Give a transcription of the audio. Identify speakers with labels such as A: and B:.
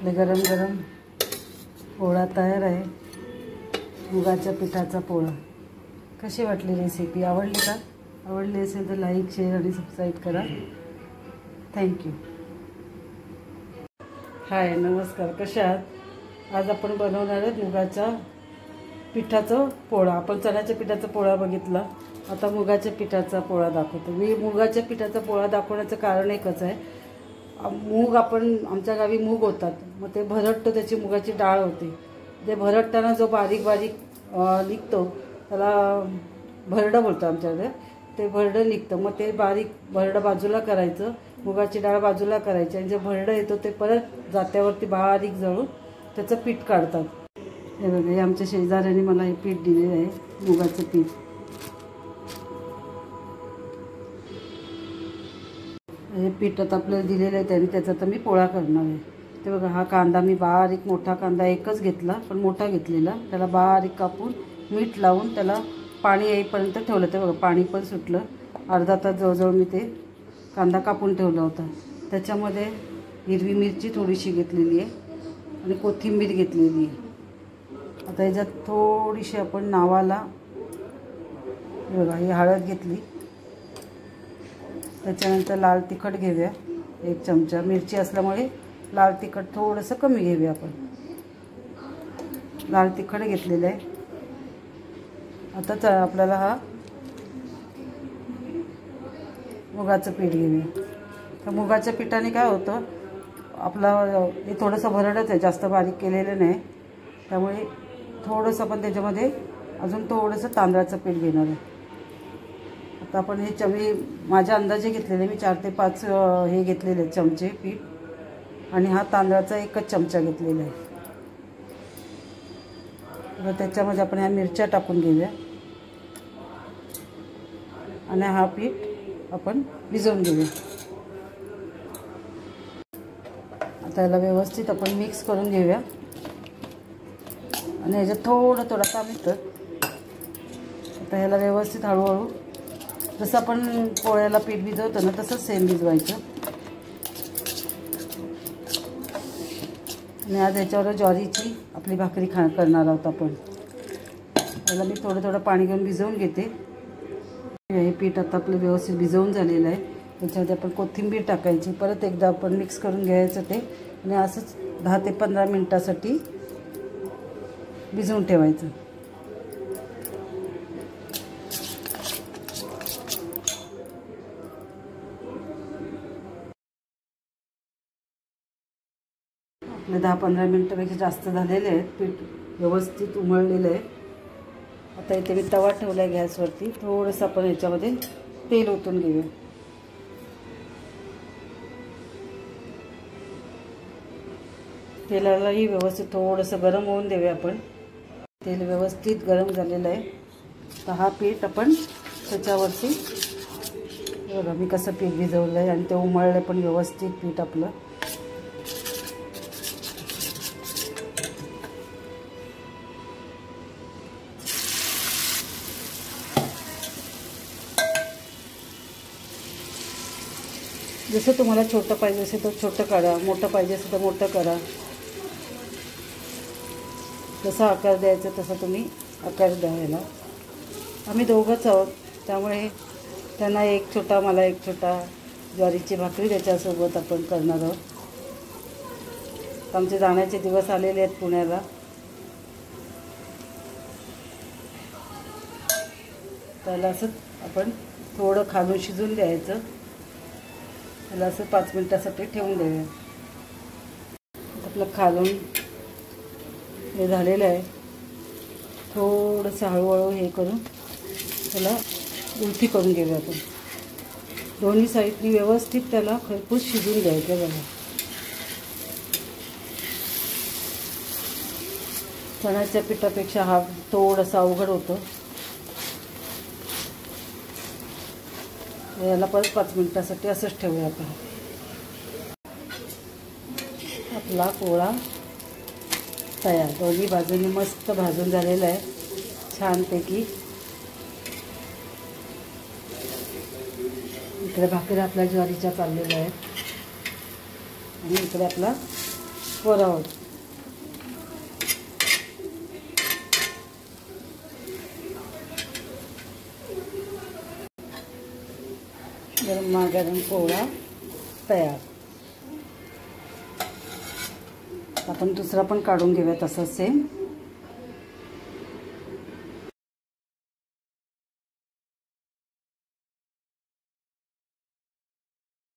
A: आपले गरम गरम पोळा तयार आहे, मुगाच्या पिठाचा पोळा। कशी वाटली रेसिपी? आवडली का? आवडली असेल तर लाईक, शेअर आणि सबस्क्राईब करा। थँक्यू। हाय, नमस्कार, कशा आहात? आज आपण बनवणार आहोत मुगाच्या पिठाचा पोळा। आपण चण्याच्या पिठाचा पोळा बघितला, आता मुगाच्या पिठाचा पोळा दाखवतो। मी मुगाच्या पिठाचा पोळा दाखवण्याचं कारण एकच आहे, मूग आपण आमच्या गावी मूग होतात, मग ते भरडतो, त्याची मुगाची डाळ होते, ते भरडताना जो बारीक बारीक निघतो त्याला भरडं बोलतो आमच्याकडे, ते भरडं निघतं। मग ते बारीक भरडं बाजूला करायचं, मुगाची डाळ बाजूला करायची, आणि जे भरडं येतो ते परत जात्यावरती बारीक जळून त्याचं पीठ काढतात। हे बघा, हे आमच्या शेजाऱ्याने मला हे पीठ दिलेलं आहे, मुगाचं पीठ। हे पीठ आता आपल्याला दिलेलं आहे त्याने, त्याचा आता मी पोळा करणार आहे। ते बघा, हा कांदा मी बारीक, मोठा कांदा एकच घेतला पण मोठा घेतलेला, त्याला बारीक कापून मीठ लावून त्याला पाणी येईपर्यंत ठेवलं। ते बघा, पाणी पण सुटलं। अर्धा तास जवळजवळ मी ते कांदा कापून ठेवला होता। त्याच्यामध्ये हिरवी मिरची थोडीशी घेतलेली आहे आणि कोथिंबीर घेतलेली आहे। आता याच्यात थोडीशी आपण नावाला, हे बघा, ही हळद घेतली, त्याच्यानंतर लाल तिखट घेऊया 1 चमचा, मिरची असल्यामुळे लाल तिखट थोडंसं कमी घेऊया आपण। लाल तिखट घेतलेलं आहे। आता आपल्याला हा मुगाचं पीठ घेऊया। तर मुगाच्या पिठाने काय होतं, आपलं हे थोडंसं भरडच आहे, जास्त बारीक केलेलं नाही, त्यामुळे थोडंसं आपण त्याच्यामध्ये अजून थोडंसं तांदळाचं पीठ घेणार आहे। आता आपण हे माझ्या अंदाजे घेतलेले, मी 4 ते 5 हे घेतलेले चमचे पीठ, आणि हा तांदळाचा 1च चमचा घेतलेला आहे। तर त्याच्यामध्ये आपण ह्या मिरच्या टाकून घेऊया आणि हा पीठ आपण भिजवून घेऊया। आता याला व्यवस्थित आपण मिक्स करून घेऊया, आणि ह्याच्यात थोडं थोडं का मिळतं। आता ह्याला व्यवस्थित हळूहळू, जसं आपण पोळ्याला पीठ भिजवतो ना तसंच सेम भिजवायचं। आणि आज याच्यावर ज्वारीची आपली भाकरी करणार आहोत आपण। याला मी थोडं थोडं पाणी घेऊन भिजवून घेते। हे पीठ आता आपलं व्यवस्थित भिजवून झालेलं आहे। त्याच्यामध्ये आपण कोथिंबीर टाकायची, परत एकदा आपण मिक्स करून घ्यायचं ते, आणि असंच 10 ते 15 मिनिटासाठी भिजवून ठेवायचं। आपले 10-15 मिनिटापेक्षा जास्त झालेले आहेत, पीठ व्यवस्थित उमळलेलं आहे। आता इथे मी तवा ठेवला आहे गॅसवरती, थोडंसं आपण याच्यामध्ये तेल ओतून घेऊया। तेलालाही व्यवस्थित थोडंसं गरम होऊन देऊया आपण। तेल व्यवस्थित गरम झालेलं आहे, तर हा पीठ आपण त्याच्यावरती, बघा मी कसं पीठ भिजवलं आहे, आणि ते उमळलं पण व्यवस्थित पीठ आपलं। जसं तुम्हाला छोटं पाहिजे असेल तर छोटं करा, मोठं पाहिजे असेल तर मोठं करा, जसा आकार द्यायचा तसा तुम्ही आकार द्यायला। आम्ही दोघंच आहोत, त्यामुळे त्यांना एक छोटा, मला एक छोटा, ज्वारीची भाकरी त्याच्यासोबत आपण करणार आहोत। आमचे जाण्याचे दिवस आलेले आहेत पुण्याला, त्याला असं आपण थोडं खालून शिजून द्यायचं। त्याला असं 5 मिनिटासाठी ठेवून देऊया। आपलं खालून हे झालेलं आहे, थोडंसं हळूहळू हे करून त्याला उलटी करून घेऊया आपण। दोन्ही साईडनी व्यवस्थित त्याला खरपूस शिजून द्यायचं। बघा, चण्याच्या पिठापेक्षा हा थोडासा अवघड होतो। याला परत 5 मिनिटासाठी असंच ठेवूया आपण। आपला पोळा तयार, दोन्ही बाजूनी मस्त भाजून झालेला आहे छानपैकी। इकडे भाकरी आपल्या ज्वारीच्या चाललेल्या आहेत, आणि इकडे आपला वरावर. गरमागरम पोळा तयार. आपण दुसरा पण काढून घेऊया तसं सेम.